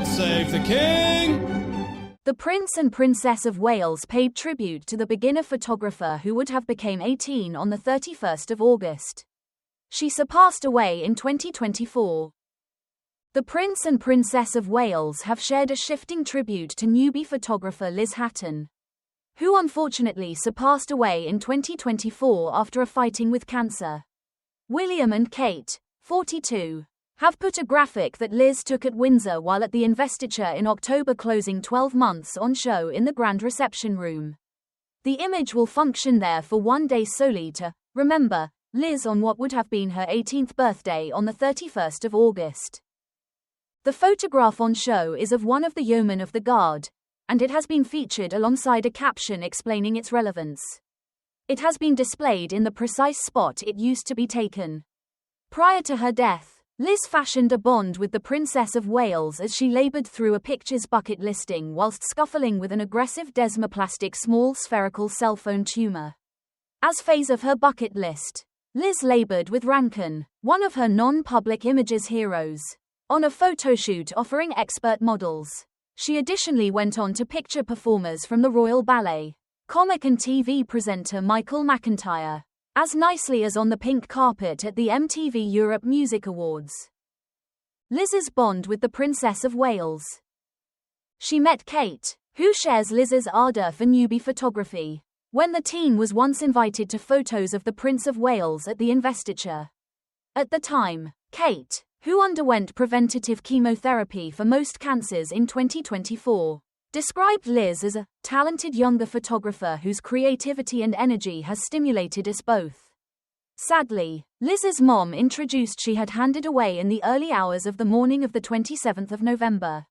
God save the King! The Prince and Princess of Wales paid tribute to the beginner photographer who would have become 18 on the 31st of August. She passed away in 2024. The Prince and Princess of Wales have shared a shifting tribute to newbie photographer Liz Hatton, who unfortunately passed away in 2024 after a fighting with cancer. William and Kate, 42, have put a graphic that Liz took at Windsor while at the investiture in October, closing 12 months on show in the grand reception room. The image will function there for one day solely to remember Liz on what would have been her 18th birthday on the 31st of August. The photograph on show is of one of the yeomen of the guard, and it has been featured alongside a caption explaining its relevance. It has been displayed in the precise spot it used to be taken. Prior to her death, Liz fashioned a bond with the Princess of Wales as she laboured through a pictures bucket listing whilst scuffling with an aggressive desmoplastic small spherical cell phone tumour. As phase of her bucket list, Liz laboured with Rankin, one of her non-public images heroes, on a photoshoot offering expert models. She additionally went on to picture performers from the Royal Ballet, comic and TV presenter Michael McIntyre, as nicely as on the pink carpet at the MTV Europe Music Awards. Liz's bond with the Princess of Wales. She met Kate, who shares Liz's ardour for newbie photography, when the teen was once invited to photos of the Prince of Wales at the investiture. At the time, Kate, who underwent preventative chemotherapy for most cancers in 2024, described Liz as a talented younger photographer whose creativity and energy has stimulated us both. Sadly, Liz's mom introduced she had handed away in the early hours of the morning of the 27th of November.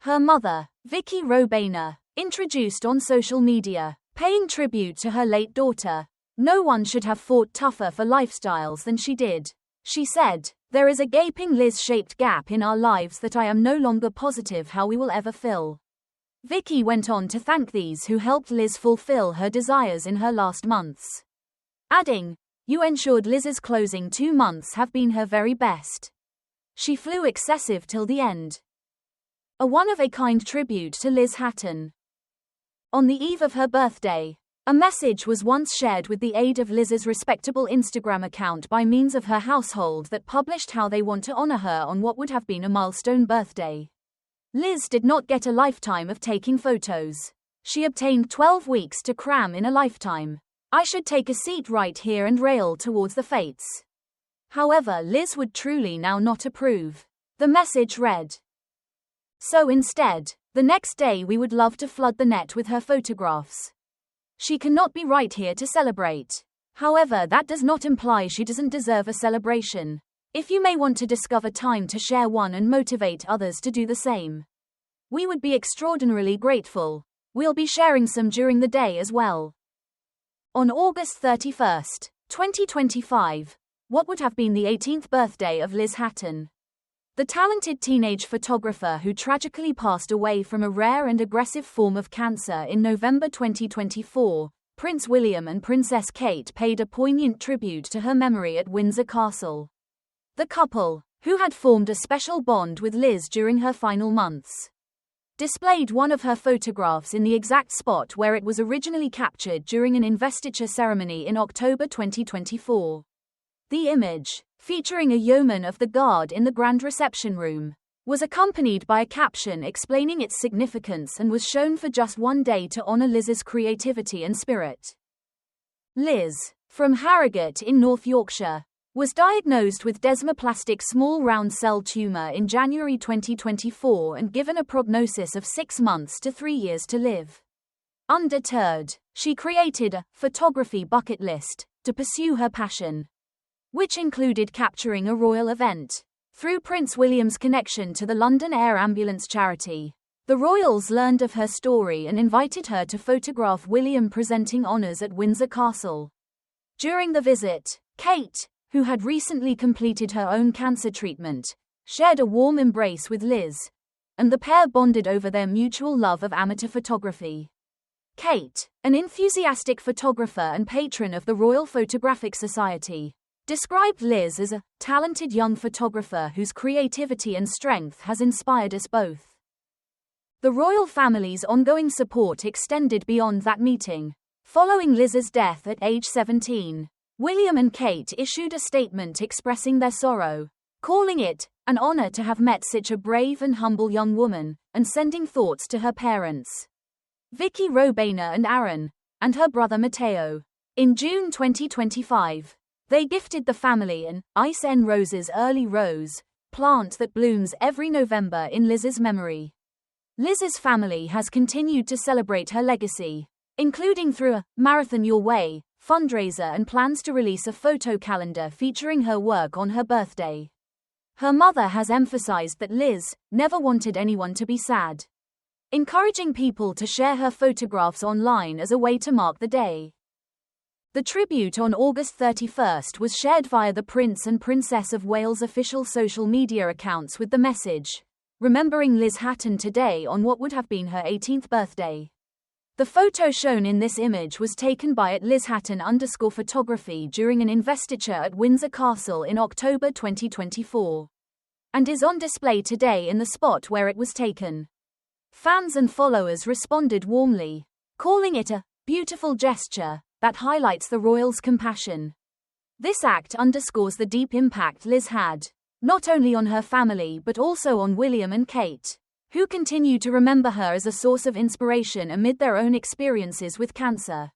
Her mother, Vicky Robaina, introduced on social media, paying tribute to her late daughter. No one should have fought tougher for lifestyles than she did. She said, "There is a gaping Liz-shaped gap in our lives that I am no longer positive how we will ever fill." Vicky went on to thank these who helped Liz fulfill her desires in her last months, adding, "You ensured Liz's closing 2 months have been her very best. She flew excessive till the end." A one-of-a-kind tribute to Liz Hatton. On the eve of her birthday, a message was once shared with the aid of Liz's respectable Instagram account by means of her household that published how they want to honor her on what would have been a milestone birthday. Liz did not get a lifetime of taking photos. She obtained 12 weeks to cram in a lifetime. "I should take a seat right here and rail towards the fates." However, Liz would truly now not approve. The message read, "So instead, the next day we would love to flood the net with her photographs. She cannot be right here to celebrate. However, that does not imply she doesn't deserve a celebration. If you may want to discover time to share one and motivate others to do the same, we would be extraordinarily grateful. We'll be sharing some during the day as well." On August 31st, 2025, what would have been the 18th birthday of Liz Hatton, the talented teenage photographer who tragically passed away from a rare and aggressive form of cancer in November 2024, Prince William and Princess Kate paid a poignant tribute to her memory at Windsor Castle. The couple, who had formed a special bond with Liz during her final months, displayed one of her photographs in the exact spot where it was originally captured during an investiture ceremony in October 2024. The image, featuring a yeoman of the guard in the grand reception room, was accompanied by a caption explaining its significance and was shown for just one day to honor Liz's creativity and spirit. Liz, from Harrogate in North Yorkshire, was diagnosed with desmoplastic small round cell tumour in January 2024 and given a prognosis of 6 months to 3 years to live. Undeterred, she created a photography bucket list to pursue her passion, which included capturing a royal event. Through Prince William's connection to the London Air Ambulance charity, the royals learned of her story and invited her to photograph William presenting honours at Windsor Castle. During the visit, Kate, who had recently completed her own cancer treatment, shared a warm embrace with Liz, and the pair bonded over their mutual love of amateur photography. Kate, an enthusiastic photographer and patron of the Royal Photographic Society, described Liz as a talented young photographer whose creativity and strength has inspired us both. The royal family's ongoing support extended beyond that meeting. Following Liz's death at age 17, William and Kate issued a statement expressing their sorrow, calling it an honor to have met such a brave and humble young woman, and sending thoughts to her parents, Vicky Robena and Aaron, and her brother Matteo. In June 2025, they gifted the family an Ice N Roses early rose plant that blooms every November in Liz's memory. Liz's family has continued to celebrate her legacy, including through a Marathon Your Way fundraiser and plans to release a photo calendar featuring her work on her birthday. Her mother has emphasized that Liz never wanted anyone to be sad, encouraging people to share her photographs online as a way to mark the day. The tribute on August 31st was shared via the Prince and Princess of Wales' official social media accounts with the message, "Remembering Liz Hatton today on what would have been her 18th birthday." The photo shown in this image was taken by @LizHatton_photography during an investiture at Windsor Castle in October 2024, and is on display today in the spot where it was taken. Fans and followers responded warmly, calling it a beautiful gesture that highlights the royals' compassion. This act underscores the deep impact Liz had, not only on her family but also on William and Kate, who continue to remember her as a source of inspiration amid their own experiences with cancer.